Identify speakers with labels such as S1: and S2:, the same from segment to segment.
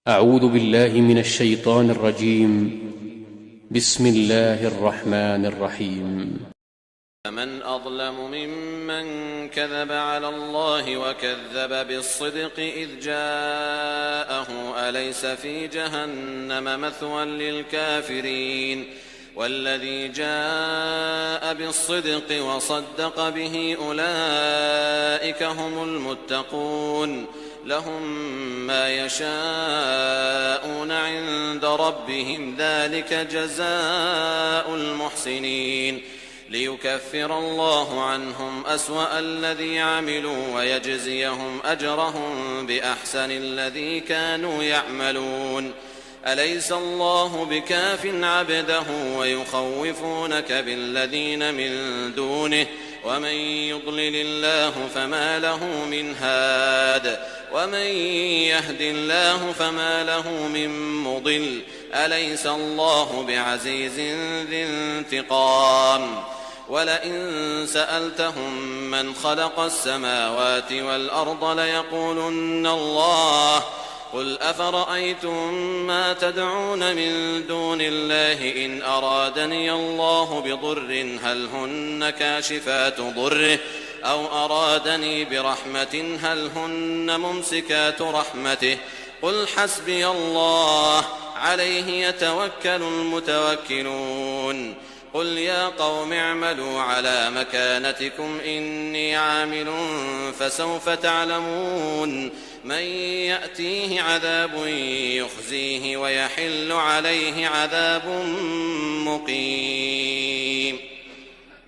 S1: أعوذ بالله من الشيطان الرجيم. بسم الله الرحمن الرحيم.
S2: فمن أظلم ممن كذب على الله وكذب بالصدق إذ جاءه أليس في جهنم مثوى للكافرين والذي جاء بالصدق وصدق به أولئك هم المتقون لهم ما يشاءون عند ربهم ذلك جزاء المحسنين ليكفر الله عنهم أسوأ الذي عملوا ويجزيهم أجرهم بأحسن الذي كانوا يعملون أليس الله بكاف عبده ويخوفونك بالذين من دونه ومن يضلل الله فما له من هاد ومن يهد الله فما له من مضل أليس الله بعزيز ذي انتقام ولئن سألتهم من خلق السماوات والأرض ليقولن الله قل أفرأيتم ما تدعون من دون الله إن أرادني الله بضر هل هن كاشفات ضره أو أرادني برحمة هل هن ممسكات رحمته قل حسبي الله عليه يتوكل المتوكلون قل يا قوم اعملوا على مكانتكم إني عامل فسوف تعلمون من يأتيه عذاب يخزيه ويحل عليه عذاب مقيم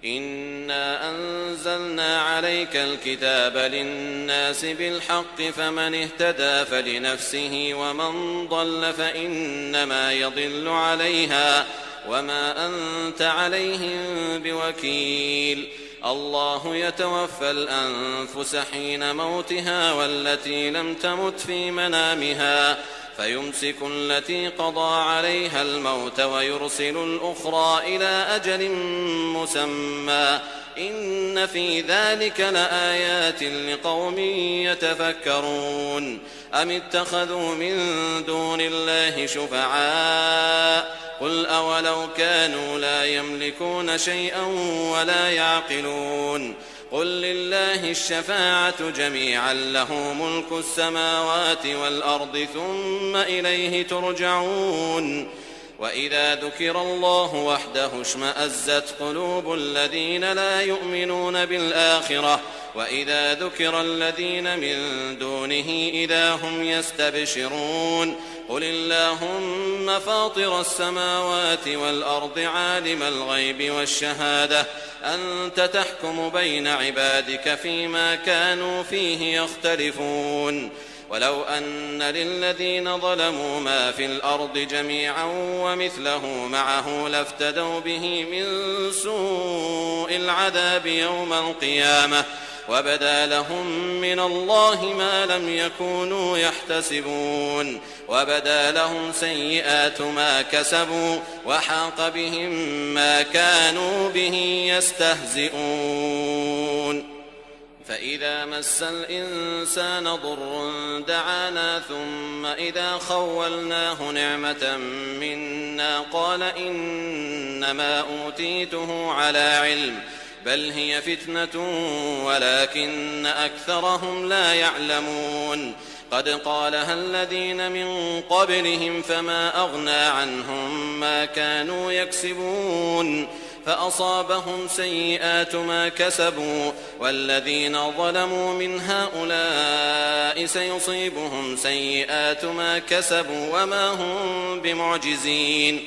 S2: إنا أنزلنا عليك الكتاب للناس بالحق فمن اهتدى فلنفسه ومن ضل فإنما يضل عليها وما أنت عليهم بوكيل الله يتوفى الأنفس حين موتها والتي لم تمت في منامها فيمسك التي قضى عليها الموت ويرسل الأخرى إلى أجل مسمى إن في ذلك لآيات لقوم يتفكرون أم اتخذوا من دون الله شفعاء قل أولو كانوا لا يملكون شيئا ولا يعقلون قل لله الشفاعة جميعا له ملك السماوات والأرض ثم إليه ترجعون وإذا ذكر الله وحده اشمأزت قلوب الذين لا يؤمنون بالآخرة وإذا ذكر الذين من دونه إذا هم يستبشرون قل اللهم فاطر السماوات والأرض عالم الغيب والشهادة أنت تحكم بين عبادك فيما كانوا فيه يختلفون ولو أن للذين ظلموا ما في الأرض جميعا ومثله معه لافتدوا به من سوء العذاب يوم القيامة وبدا لهم من الله ما لم يكونوا يحتسبون وبدا لهم سيئات ما كسبوا وحاق بهم ما كانوا به يستهزئون فإذا مس الإنسان ضر دعانا ثم إذا خولناه نعمة منا قال إنما أوتيته على علم بل هي فتنة ولكن أكثرهم لا يعلمون قد قالها الذين من قبلهم فما أغنى عنهم ما كانوا يكسبون فأصابهم سيئات ما كسبوا والذين ظلموا من هؤلاء سيصيبهم سيئات ما كسبوا وما هم بمعجزين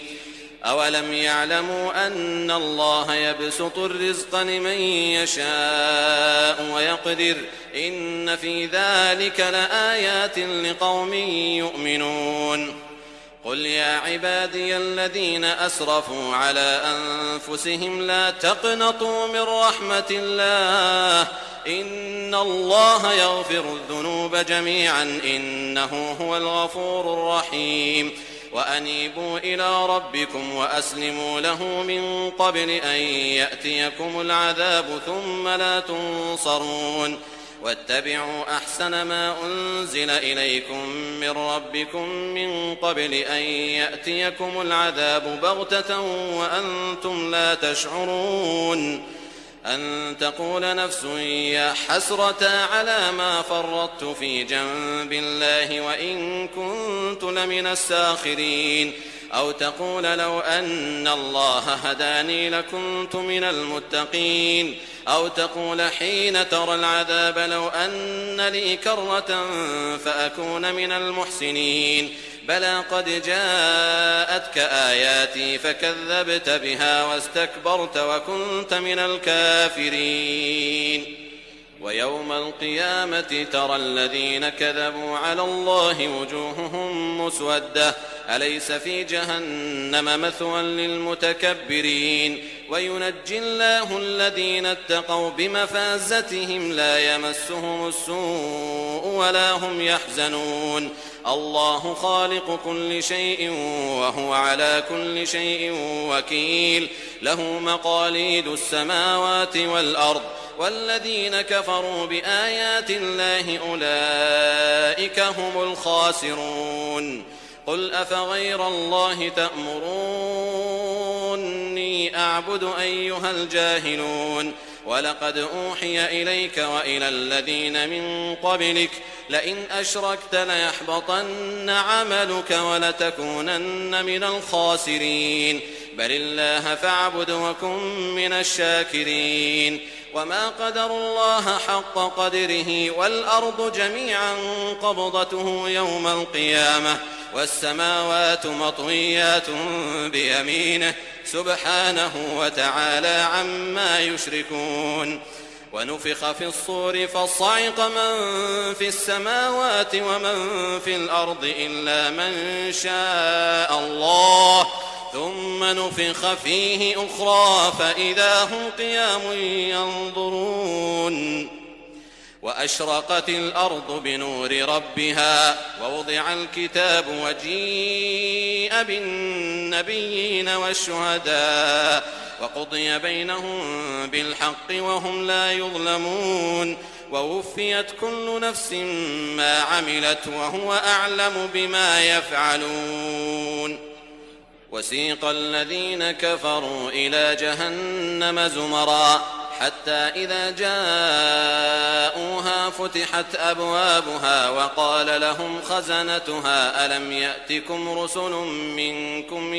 S2: أولم يعلموا أن الله يبسط الرزق لمن يشاء ويقدر إن في ذلك لآيات لقوم يؤمنون قل يا عبادي الذين أسرفوا على أنفسهم لا تقنطوا من رحمة الله إن الله يغفر الذنوب جميعا إنه هو الغفور الرحيم وأنيبوا إلى ربكم وأسلموا له من قبل أن يأتيكم العذاب ثم لا تنصرون واتبعوا أحسن ما أنزل إليكم من ربكم من قبل أن يأتيكم العذاب بغتة وأنتم لا تشعرون أن تقول نفس يا حسرة على ما فرطت في جنب الله وإن كنت لمن الساخرين أو تقول لو أن الله هداني لكنت من المتقين أو تقول حين ترى العذاب لو أن لي كرة فأكون من المحسنين بلى قد جاءتك آياتي فكذبت بها واستكبرت وكنت من الكافرين ويوم القيامة ترى الذين كذبوا على الله وجوههم مسودة أليس في جهنم مثوى للمتكبرين وينجي الله الذين اتقوا بمفازتهم لا يمسهم السوء ولا هم يحزنون الله خالق كل شيء وهو على كل شيء وكيل له مقاليد السماوات والأرض والذين كفروا بآيات الله أولئك هم الخاسرون قل أفغير الله تأمروني أعبد أيها الجاهلون ولقد أوحي إليك وإلى الذين من قبلك لئن أشركت ليحبطن عملك ولتكونن من الخاسرين بل الله فاعبد وكن من الشاكرين وما قدر الله حق قدره والأرض جميعا قبضته يوم القيامة والسماوات مطويات بيمينه سبحانه وتعالى عما يشركون ونفخ في الصور فصعق من في السماوات ومن في الأرض إلا من شاء الله ثم نفخ فيه أخرى فإذا هم قيام ينظرون وأشرقت الأرض بنور ربها ووضع الكتاب وجيء بالنبيين والشهداء وقضي بينهم بالحق وهم لا يظلمون ووفيت كل نفس ما عملت وهو أعلم بما يفعلون وسيق الذين كفروا إلى جهنم زمرا حتى إذا جاءوها فتحت أبوابها وقال لهم خزنتها ألم يأتكم رسل منكم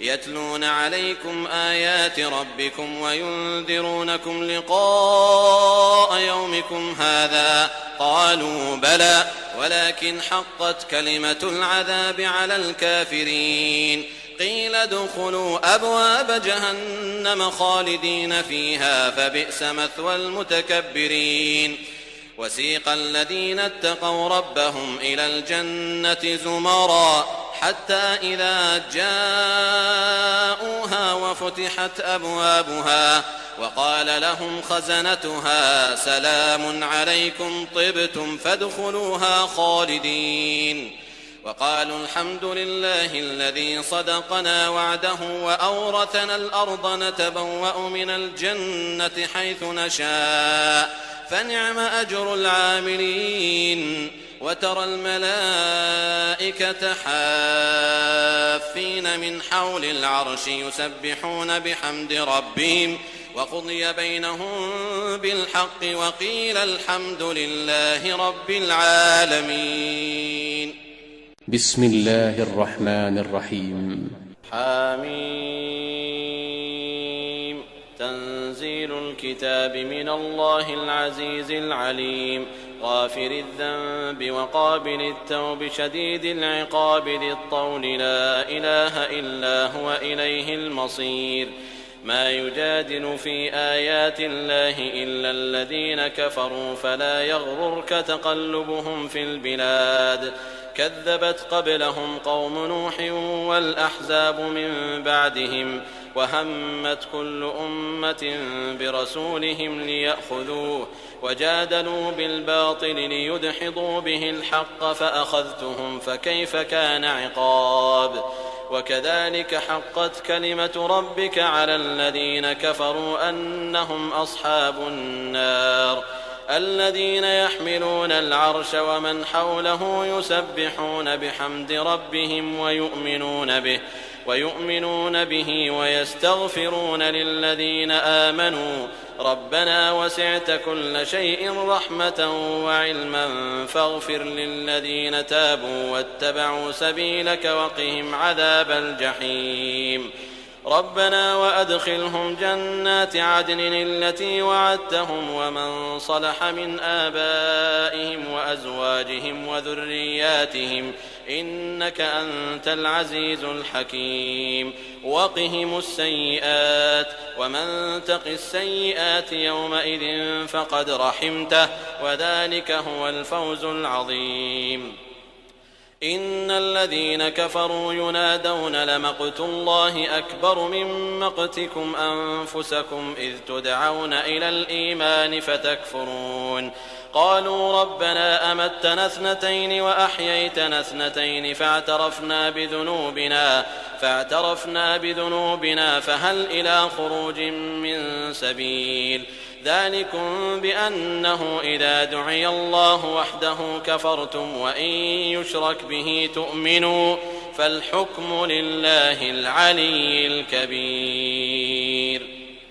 S2: يتلون عليكم آيات ربكم وينذرونكم لقاء يومكم هذا قالوا بلى ولكن حقت كلمة العذاب على الكافرين قيل ادخلوا أبواب جهنم خالدين فيها فبئس مثوى المتكبرين وسيق الذين اتقوا ربهم إلى الجنة زمرا حتى إذا جاءوها وفتحت أبوابها وقال لهم خزنتها سلام عليكم طبتم فادخلوها خالدين وقالوا الحمد لله الذي صدقنا وعده وأورثنا الأرض نتبوأ من الجنة حيث نشاء فنعم أجر العاملين وترى الملائكة حافين من حول العرش يسبحون بحمد ربهم وقضي بينهم بالحق وقيل الحمد لله رب العالمين
S1: بسم الله الرحمن الرحيم
S2: حميم تنزيل الكتاب من الله العزيز العليم غافر الذنب وقابل التوب شديد العقاب ذي الطول لا إله إلا هو إليه المصير ما يجادل في آيات الله إلا الذين كفروا فلا يغررك تقلبهم في البلاد كذبت قبلهم قوم نوح والأحزاب من بعدهم وهمت كل أمة برسولهم ليأخذوه وجادلوا بالباطل ليدحضوا به الحق فأخذتهم فكيف كان عقاب وكذلك حقت كلمة ربك على الذين كفروا أنهم أصحاب النار الذين يحملون العرش ومن حوله يسبحون بحمد ربهم ويؤمنون به ويستغفرون للذين آمنوا ربنا وسعت كل شيء رحمة وعلما فاغفر للذين تابوا واتبعوا سبيلك وقهم عذاب الجحيم ربنا وأدخلهم جنات عدن التي وعدتهم ومن صلح من آبائهم وأزواجهم وذرياتهم إنك أنت العزيز الحكيم وقهم السيئات ومن تق السيئات يومئذ فقد رحمته وذلك هو الفوز العظيم إن الذين كفروا ينادون لمقت الله أكبر من مقتكم أنفسكم إذ تدعون إلى الإيمان فتكفرون قالوا ربنا أمتنا اثنتين وأحييتنا اثنتين فاعترفنا بذنوبنا فهل إلى خروج من سبيل ذلكم بأنه إذا دعي الله وحده كفرتم وإن يشرك به تؤمنوا فالحكم لله العلي الكبير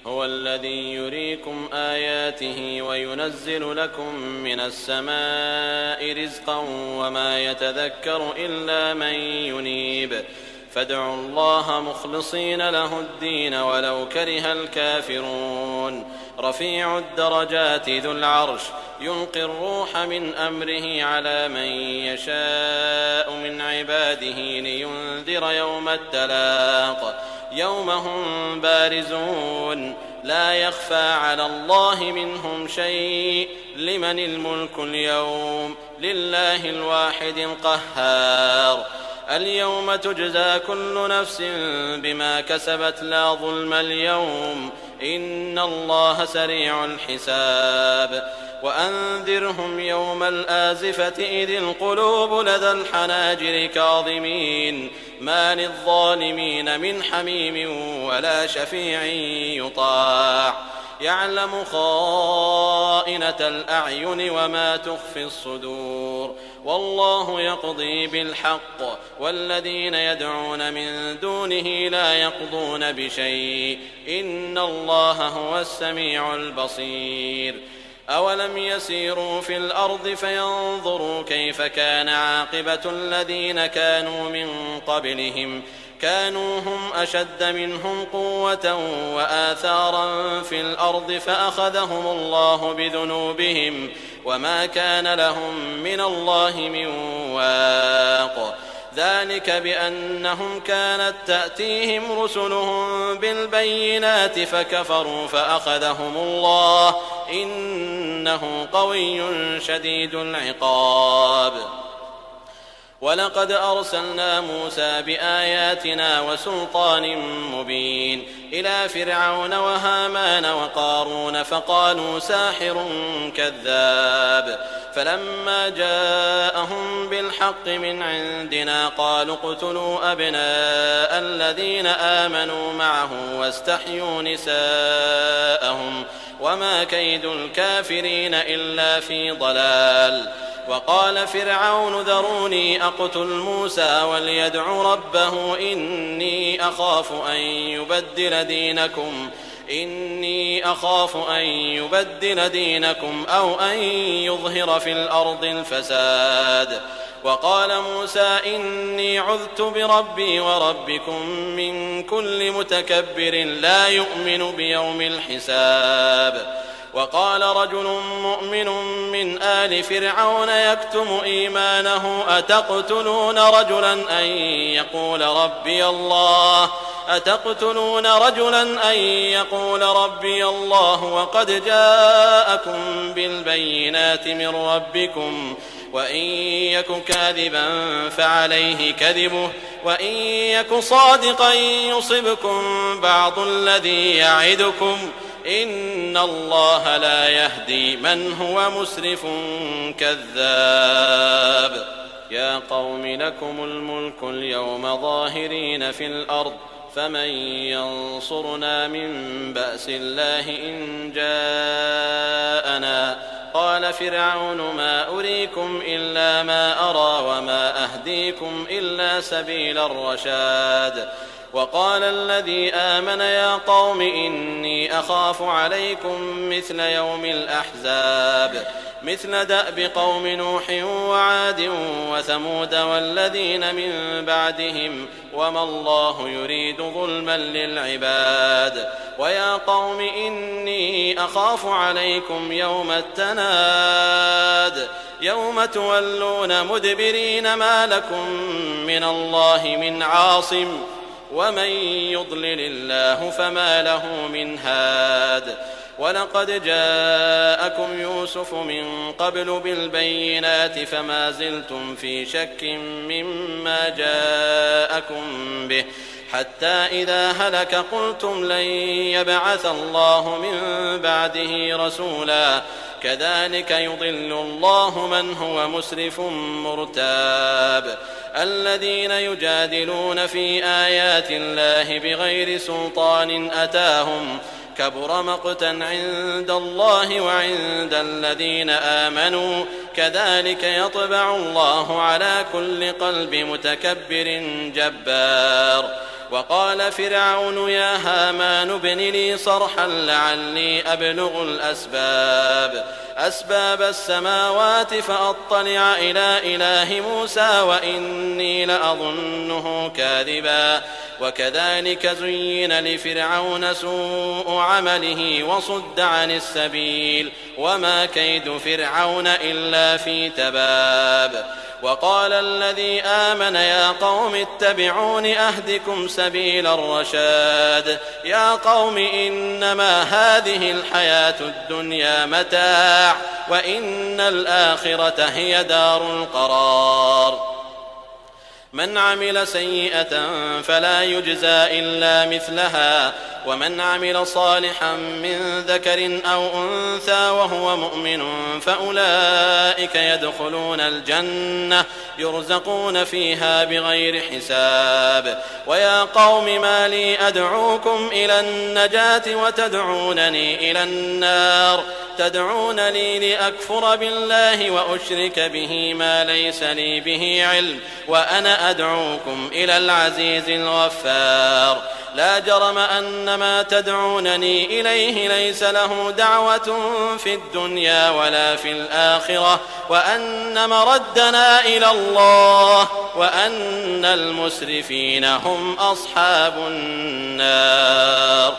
S2: هو الذي يريكم آياته وينزل لكم من السماء رزقا وما يتذكر إلا من ينيب فادعوا الله مخلصين له الدين ولو كره الكافرون رفيع الدرجات ذو العرش يلقي الروح من أمره على من يشاء من عباده لينذر يوم التلاق يوم هم بارزون لا يخفى على الله منهم شيء لمن الملك اليوم لله الواحد القهار اليوم تجزى كل نفس بما كسبت لا ظلم اليوم إن الله سريع الحساب وأنذرهم يوم الآزفة إذ القلوب لدى الحناجر كاظمين ما للظالمين من حميم ولا شفيع يطاع يعلم خائنة الأعين وما تخفي الصدور والله يقضي بالحق والذين يدعون من دونه لا يقضون بشيء إن الله هو السميع البصير أولم يسيروا في الأرض فينظروا كيف كان عاقبة الذين كانوا من قبلهم كانوا هم أشد منهم قوة وآثارا في الأرض فأخذهم الله بذنوبهم وما كان لهم من الله من واق ذلك بأنهم كانت تأتيهم رسلهم بالبينات فكفروا فأخذهم الله إنه قوي شديد العقاب ولقد أرسلنا موسى بآياتنا وسلطان مبين إلى فرعون وهامان وقارون فقالوا ساحر كذاب فلما جاءهم بالحق من عندنا قالوا اقتلوا أبناء الذين آمنوا معه واستحيوا نساءهم وما كيد الكافرين إلا في ضلال وقال فرعون ذروني أقتل موسى وليدع ربه إني أخاف أن يبدل دينكم أو أن يظهر في الأرض الفساد وقال موسى إني عذت بربي وربكم من كل متكبر لا يؤمن بيوم الحساب وقال رجل مؤمن من آل فرعون يكتم إيمانه أتقتلون رجلا أن يقول ربي الله وقد جاءكم بالبينات من ربكم وإن يك كاذبا فعليه كذبه وإن يك صادقا يصبكم بعض الذي يعدكم إن الله لا يهدي من هو مسرف كذاب يا قوم لكم الملك اليوم ظاهرين في الأرض فمن ينصرنا من بأس الله إن جاءنا قال فرعون ما أريكم إلا ما أرى وما أهديكم إلا سبيل الرشاد وقال الذي آمن يا قوم إني أخاف عليكم مثل يوم الأحزاب مثل دأب قوم نوح وعاد وثمود والذين من بعدهم وما الله يريد ظلما للعباد ويا قوم إني أخاف عليكم يوم التناد يوم تولون مدبرين ما لكم من الله من عاصم ومن يضلل الله فما له من هاد ولقد جاءكم يوسف من قبل بالبينات فما زلتم في شك مما جاءكم به حتى إذا هلك قلتم لن يبعث الله من بعده رسولا كذلك يضل الله من هو مسرف مرتاب الذين يجادلون في آيات الله بغير سلطان أتاهم كبر مقتا عند الله وعند الذين آمنوا كذلك يطبع الله على كل قلب متكبر جبار وقال فرعون يا هامان ابن لي صرحا لعلي أبلغ أسباب السماوات فأطلع إلى إله موسى وإني لأظنه كاذبا وكذلك زين لفرعون سوء عمله وصد عن السبيل وما كيد فرعون إلا في تباب وقال الذي آمن يا قوم اتبعون أهدكم سبيل الرشاد يا قوم إنما هذه الحياة الدنيا متاع وإن الآخرة هي دار القرار من عمل سيئة فلا يجزى إلا مثلها ومن عمل صالحا من ذكر أو أنثى وهو مؤمن فأولئك يدخلون الجنة يرزقون فيها بغير حساب ويا قوم ما لي أدعوكم إلى النجاة وتدعونني إلى النار تدعونني لأكفر بالله وأشرك به ما ليس لي به علم وأنا أدعوكم إلى العزيز الغفار لا جرم أن ما تدعونني إليه ليس له دعوة في الدنيا ولا في الآخرة وأن مردنا إلى الله وأن المسرفين هم أصحاب النار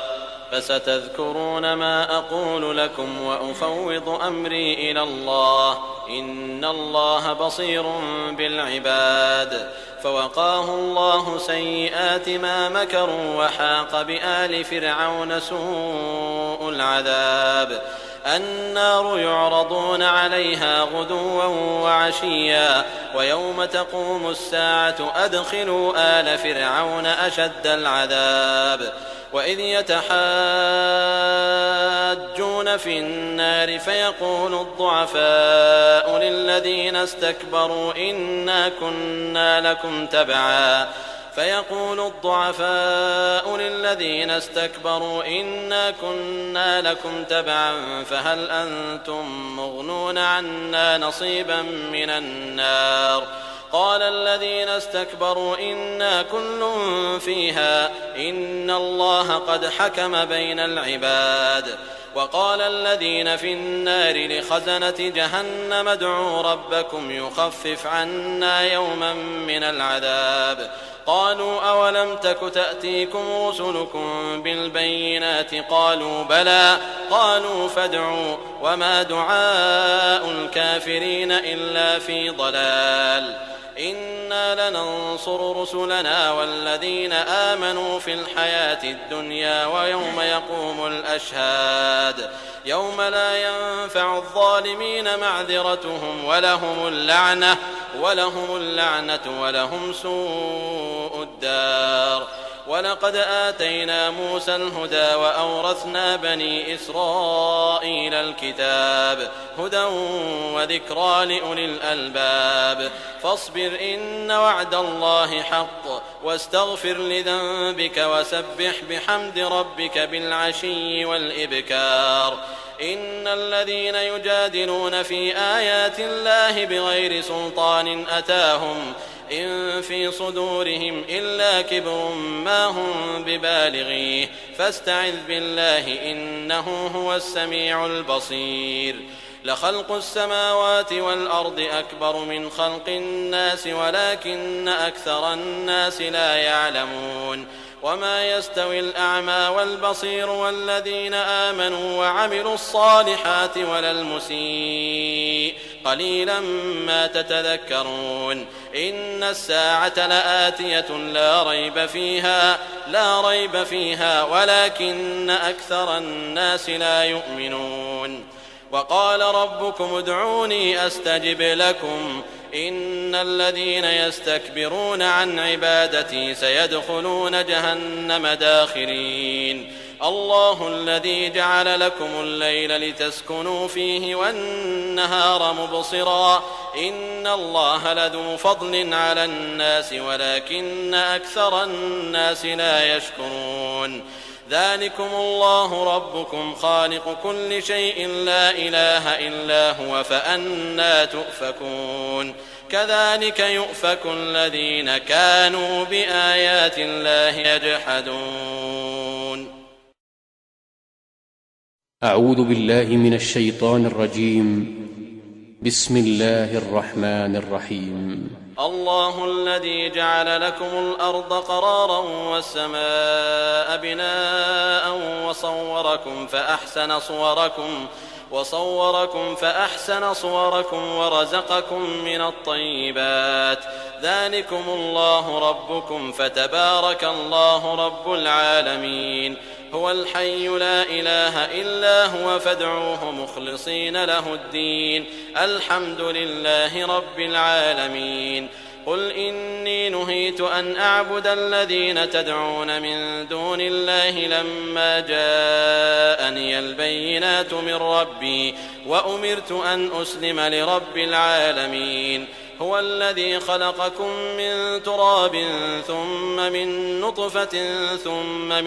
S2: فستذكرون ما أقول لكم وأفوض أمري إلى الله إن الله بصير بالعباد فوقاه الله سيئات ما مكروا وحاق بآل فرعون سوء العذاب النار يعرضون عليها غدوا وعشيا ويوم تقوم الساعة أدخلوا آل فرعون أشد العذاب وإذ يتحاجون في النار فيقول الضعفاء للذين استكبروا إنا كنا لكم تبعا فهل أنتم مغنون عنا نصيبا من النار قال الذين استكبروا إنا كل فيها إن الله قد حكم بين العباد وقال الذين في النار لخزنة جهنم ادعوا ربكم يخفف عنا يوما من العذاب قالوا أولم تك تأتيكم رسلكم بالبينات قالوا بلى قالوا فادعوا وما دعاء الكافرين إلا في ضلال إنا لننصر رسلنا والذين آمنوا في الحياة الدنيا ويوم يقوم الأشهاد يوم لا ينفع الظالمين معذرتهم ولهم اللعنة ولهم سوء الدار ولقد آتينا موسى الهدى وأورثنا بني إسرائيل الكتاب هدى وذكرى لأولي الألباب فاصبر إن وعد الله حق واستغفر لذنبك وسبح بحمد ربك بالعشي والإبكار إن الذين يجادلون في آيات الله بغير سلطان أتاهم إن في صدورهم إلا كبر ما هم ببالغيه فاستعذ بالله إنه هو السميع البصير لخلق السماوات والأرض أكبر من خلق الناس ولكن أكثر الناس لا يعلمون وما يستوي الأعمى والبصير والذين آمنوا وعملوا الصالحات ولا المسيء قليلا ما تتذكرون إن الساعة لآتية لا ريب فيها ولكن أكثر الناس لا يؤمنون وقال ربكم ادعوني أستجب لكم إن الذين يستكبرون عن عبادتي سيدخلون جهنم داخرين الله الذي جعل لكم الليل لتسكنوا فيه والنهار مبصرا إن الله لذو فضل على الناس ولكن أكثر الناس لا يشكرون ذلكم الله ربكم خالق كل شيء لا إله إلا هو فأنى تؤفكون كذلك يؤفك الذين كانوا بآيات الله يجحدون
S1: أعوذ بالله من الشيطان الرجيم بسم الله الرحمن الرحيم
S2: الله الذي جعل لكم الأرض قرارا والسماء بناء وصوركم فأحسن صوركم ورزقكم من الطيبات ذلكم الله ربكم فتبارك الله رب العالمين هو الحي لا إله إلا هو فادعوه مخلصين له الدين الحمد لله رب العالمين قل إني نهيت أن أعبد الذين تدعون من دون الله لما جاءني البينات من ربي وأمرت أن أسلم لرب العالمين هو الذي خلقكم من تراب ثم من نطفة ثم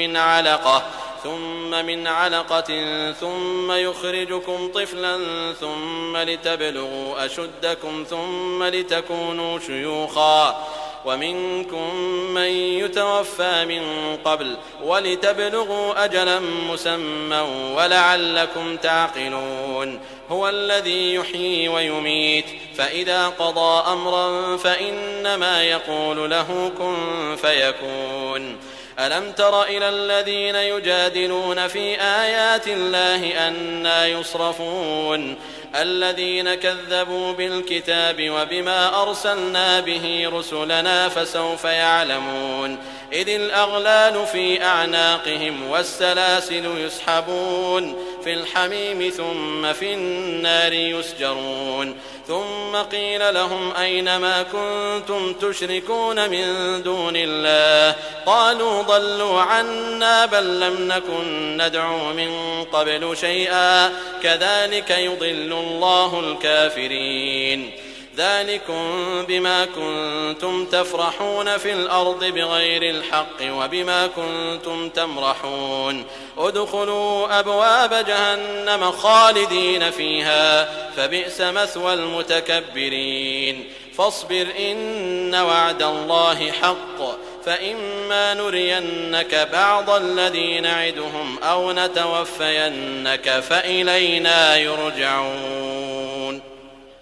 S2: من علقة ثم يخرجكم طفلا ثم لتبلغوا أشدكم ثم لتكونوا شيوخا ومنكم من يتوفى من قبل ولتبلغوا أجلا مسمى ولعلكم تعقلون هو الذي يحيي ويميت فإذا قضى أمرا فإنما يقول له كن فيكون ألم تر إلى الذين يجادلون في آيات الله أنى يصرفون الذين كذبوا بالكتاب وبما أرسلنا به رسلنا فسوف يعلمون إذ الأغلال في أعناقهم والسلاسل يسحبون في الحميم ثم في النار يسجرون ثم قيل لهم أين ما كنتم تشركون من دون الله قالوا ضلوا عنا بل لم نكن ندعو من قبل شيئا كذلك يضل الله الكافرين ذلكم بما كنتم تفرحون في الأرض بغير الحق وبما كنتم تمرحون ادخلوا أبواب جهنم خالدين فيها فبئس مثوى المتكبرين فاصبر إن وعد الله حق فإما نرينك بعض الذي نعدهم أو نتوفينك فإلينا يرجعون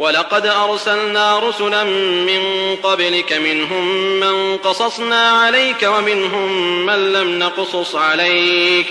S2: ولقد أرسلنا رسلا من قبلك منهم من قصصنا عليك ومنهم من لم نقصص عليك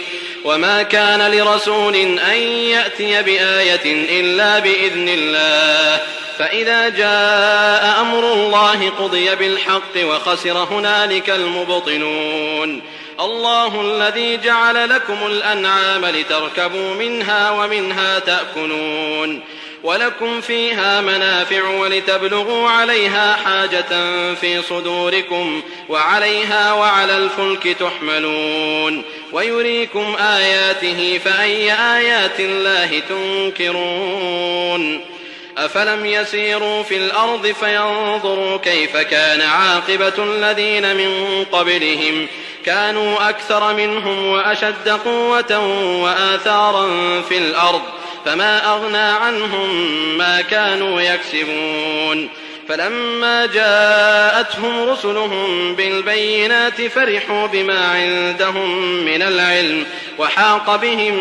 S2: وما كان لرسول أن يأتي بآية إلا بإذن الله فإذا جاء أمر الله قضي بالحق وخسر هنالك المبطلون الله الذي جعل لكم الأنعام لتركبوا منها ومنها تأكلون ولكم فيها منافع ولتبلغوا عليها حاجة في صدوركم وعليها وعلى الفلك تحملون ويريكم آياته فأي آيات الله تنكرون أفلم يسيروا في الأرض فينظروا كيف كان عاقبة الذين من قبلهم كانوا أكثر منهم وأشد قوة وآثارا في الأرض فما أغنى عنهم ما كانوا يكسبون فلما جاءتهم رسلهم بالبينات فرحوا بما عندهم من العلم وحاق بهم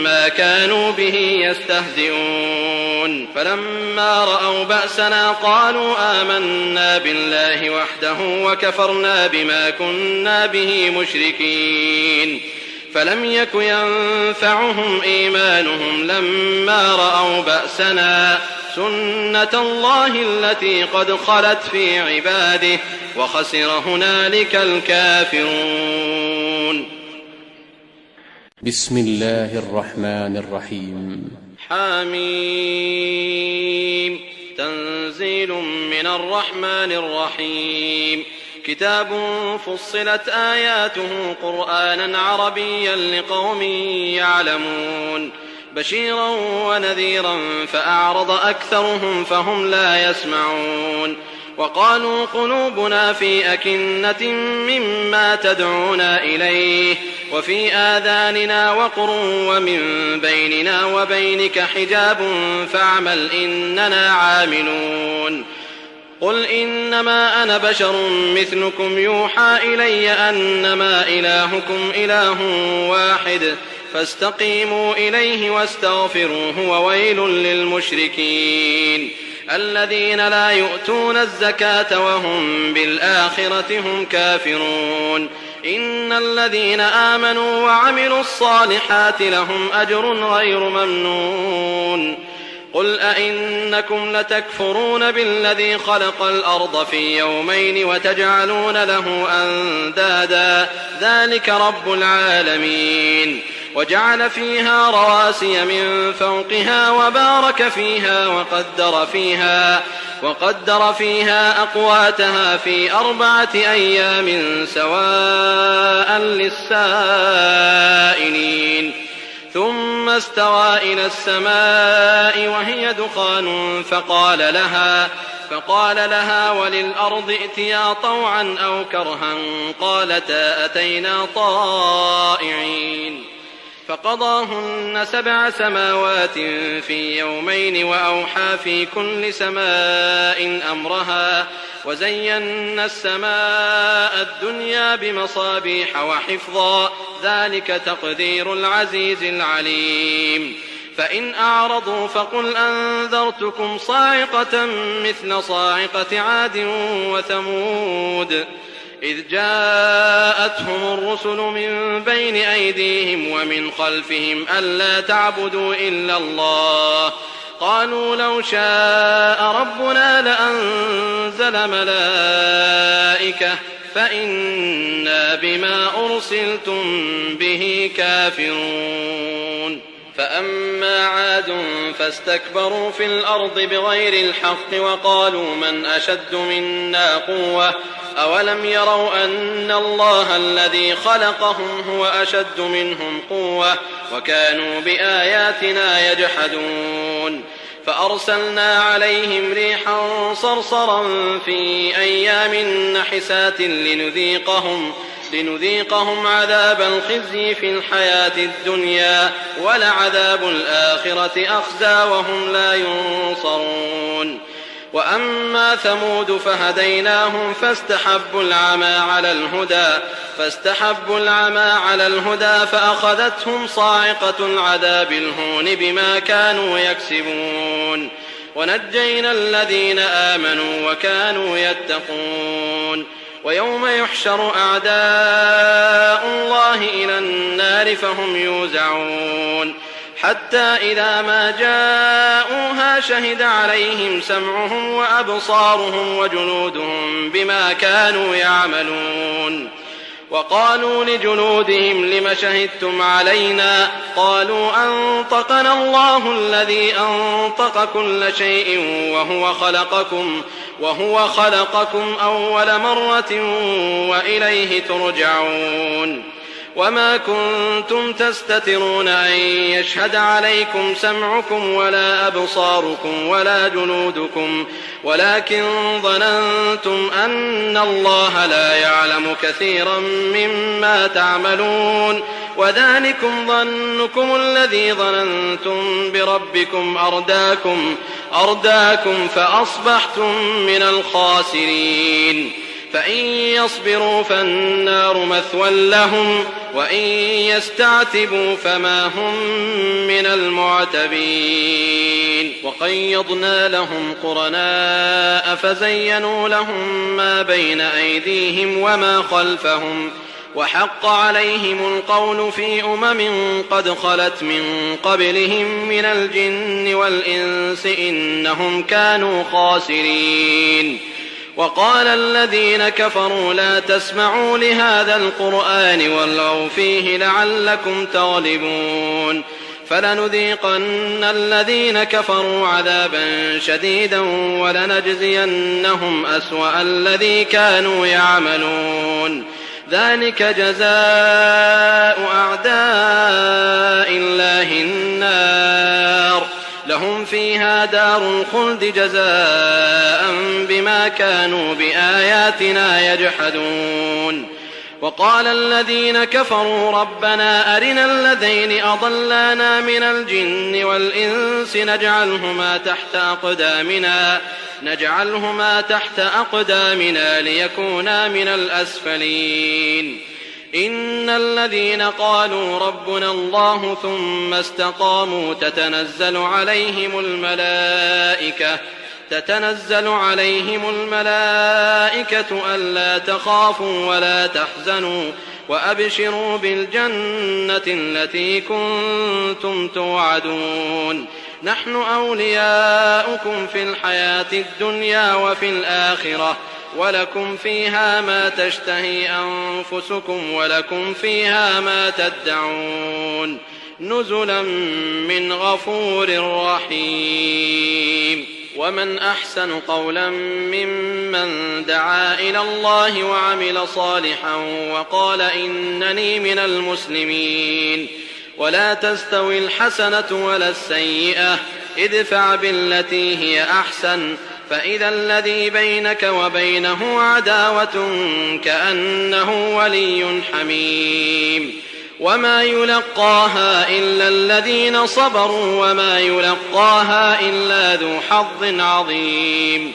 S2: ما كانوا به يستهزئون فلما رأوا بأسنا قالوا آمنا بالله وحده وكفرنا بما كنا به مشركين فلم يك ينفعهم إيمانهم لما رأوا بأسنا سنة الله التي قد خلت في عباده وخسر هنالك الكافرون.
S1: بسم الله الرحمن الرحيم.
S2: حميم. تنزيل من الرحمن الرحيم. كتاب فصلت آياته قرآنا عربيا لقوم يعلمون بشيرا ونذيرا فأعرض أكثرهم فهم لا يسمعون وقالوا قلوبنا في أكنة مما تدعونا إليه وفي آذاننا وقر ومن بيننا وبينك حجاب فاعمل إننا عاملون قل إنما أنا بشر مثلكم يوحى إلي أنما إلهكم إله واحد فاستقيموا إليه واستغفروه وويل للمشركين الذين لا يؤتون الزكاة وهم بالآخرة هم كافرون إن الذين آمنوا وعملوا الصالحات لهم أجر غير ممنون قل أئنكم لتكفرون بالذي خلق الأرض في يومين وتجعلون له أندادا ذلك رب العالمين وجعل فيها رواسي من فوقها وبارك فيها وقدر فيها أقواتها في 4 أيام سواء للسائلين ثم استوى إلى السماء وهي دخان فقال لها وللأرض ائتيا طوعا أو كرها قالتا أتينا طائعين فقضاهن 7 سماوات في يومين وأوحى في كل سماء أمرها وزينا السماء الدنيا بمصابيح وحفظا ذلك تقدير العزيز العليم فإن أعرضوا فقل أنذرتكم صاعقة مثل صاعقة عاد وثمود إذ جاءتهم الرسل من بين أيديهم ومن خلفهم ألا تعبدوا إلا الله قالوا لو شاء ربنا لأنزل ملائكة فإنا بما أرسلتم به كافرون فأما عاد فاستكبروا في الأرض بغير الحق وقالوا من أشد منا قوة أولم يروا أن الله الذي خلقهم هو أشد منهم قوة وكانوا بآياتنا يجحدون فأرسلنا عليهم ريحا صرصرا في أيام نحسات لنذيقهم عذاب الخزي في الحياة الدنيا ولعذاب الآخرة أخزى وهم لا ينصرون وأما ثمود فهديناهم فاستحبوا العمى على الهدى فأخذتهم صاعقة العذاب الهون بما كانوا يكسبون ونجينا الذين آمنوا وكانوا يتقون ويوم يحشر أعداء الله إلى النار فهم يوزعون حتى إذا ما جاءوها شهد عليهم سمعهم وأبصارهم وجلودهم بما كانوا يعملون وقالوا لجلودهم لم شهدتم علينا قالوا أنطقنا الله الذي أنطق كل شيء وهو خلقكم أول مرة وإليه ترجعون وما كنتم تستترون أن يشهد عليكم سمعكم ولا أبصاركم ولا جلودكم ولكن ظننتم أن الله لا يعلم كثيرا مما تعملون وذلكم ظنكم الذي ظننتم بربكم أرداكم فأصبحتم من الخاسرين فإن يصبروا فالنار مثوى لهم وإن يستعتبوا فما هم من المعتبين وقيضنا لهم قرناء فزينوا لهم ما بين أيديهم وما خلفهم وحق عليهم القول في قد خلت من قبلهم من الجن والإنس إنهم كانوا خاسرين وقال الذين كفروا لا تسمعوا لهذا القرآن والغوا فيه لعلكم تغلبون فلنذيقن الذين كفروا عذابا شديدا ولنجزينهم أسوأ الذي كانوا يعملون ذلك جزاء أعداء الله النار لهم فيها دار الخلد جزاء بما كانوا بآياتنا يجحدون وقال الذين كفروا ربنا أرنا الذين أضلانا من الجن والإنس نجعلهما تحت أقدامنا ليكونا من الأسفلين إن الذين قالوا ربنا الله ثم استقاموا تتنزل عليهم الملائكة ألا تخافوا ولا تحزنوا وأبشروا بالجنة التي كنتم توعدون نحن أولياؤكم في الحياة الدنيا وفي الآخرة ولكم فيها ما تشتهي أنفسكم ولكم فيها ما تدعون نزلا من غفور رحيم ومن أحسن قولا ممن دعا إلى الله وعمل صالحا وقال إنني من المسلمين ولا تستوي الحسنة ولا السيئة ادفع بالتي هي أحسن فإذا الذي بينك وبينه عداوة كأنه ولي حميم وما يلقاها إلا الذين صبروا وما يلقاها إلا ذو حظ عظيم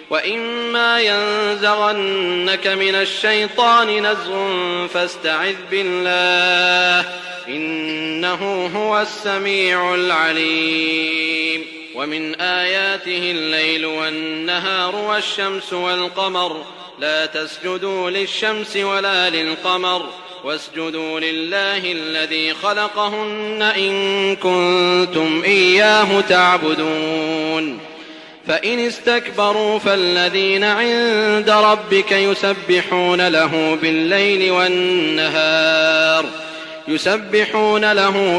S2: وإما ينزغنك من الشيطان نزغ فاستعذ بالله إنه هو السميع العليم ومن آياته الليل والنهار والشمس والقمر لا تسجدوا للشمس ولا للقمر واسجدوا لله الذي خلقهن إن كنتم إياه تعبدون فإن استكبروا فالذين عند ربك يسبحون له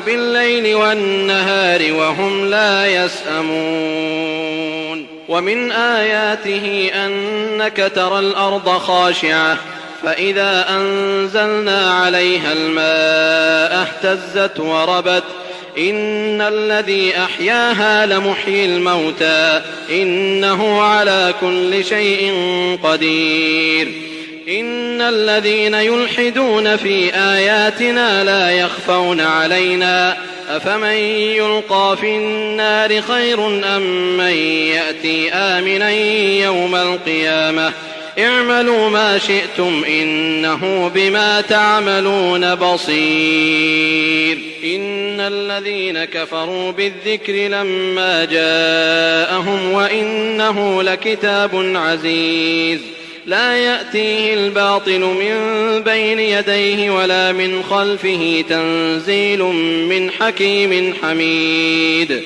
S2: بالليل والنهار وهم لا يسأمون ومن آياته أنك ترى الأرض خاشعة فإذا أنزلنا عليها الماء اهتزت وربت إن الذي أحياها لمحيي الموتى إنه على كل شيء قدير إن الذين يلحدون في آياتنا لا يخفون علينا أفمن يلقى في النار خير أم من يأتي آمنا يوم القيامة اعملوا ما شئتم إنه بما تعملون بصير إن الذين كفروا بالذكر لما جاءهم وإنه لكتاب عزيز لا يأتيه الباطل من بين يديه ولا من خلفه تنزيل من حكيم حميد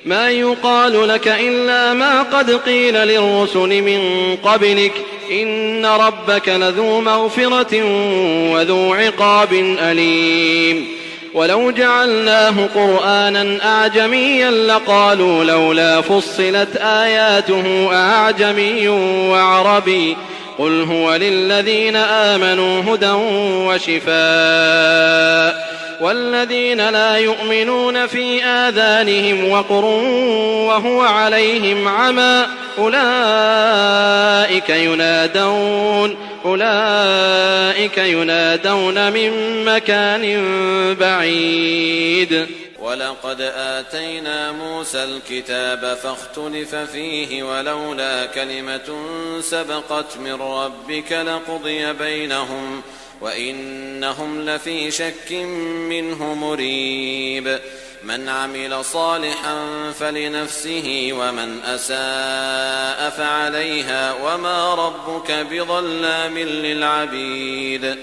S2: ما يقال لك إلا ما قد قيل للرسل من قبلك
S3: إن ربك لذو مغفرة وذو عقاب أليم ولو جعلناه قرآنا أعجميا لقالوا لولا فصلت آياته أعجمي وعربي قل هو للذين آمنوا هدى وشفاء والذين لا يؤمنون في آذانهم وقر وهو عليهم عمى أولئك ينادون من مكان بعيد
S2: ولقد آتينا موسى الكتاب فاختلف فيه ولولا كلمة سبقت من ربك لقضي بينهم وإنهم لفي شك منه مريب من عمل صالحا فلنفسه ومن أساء فعليها وما ربك بظلام للعبيد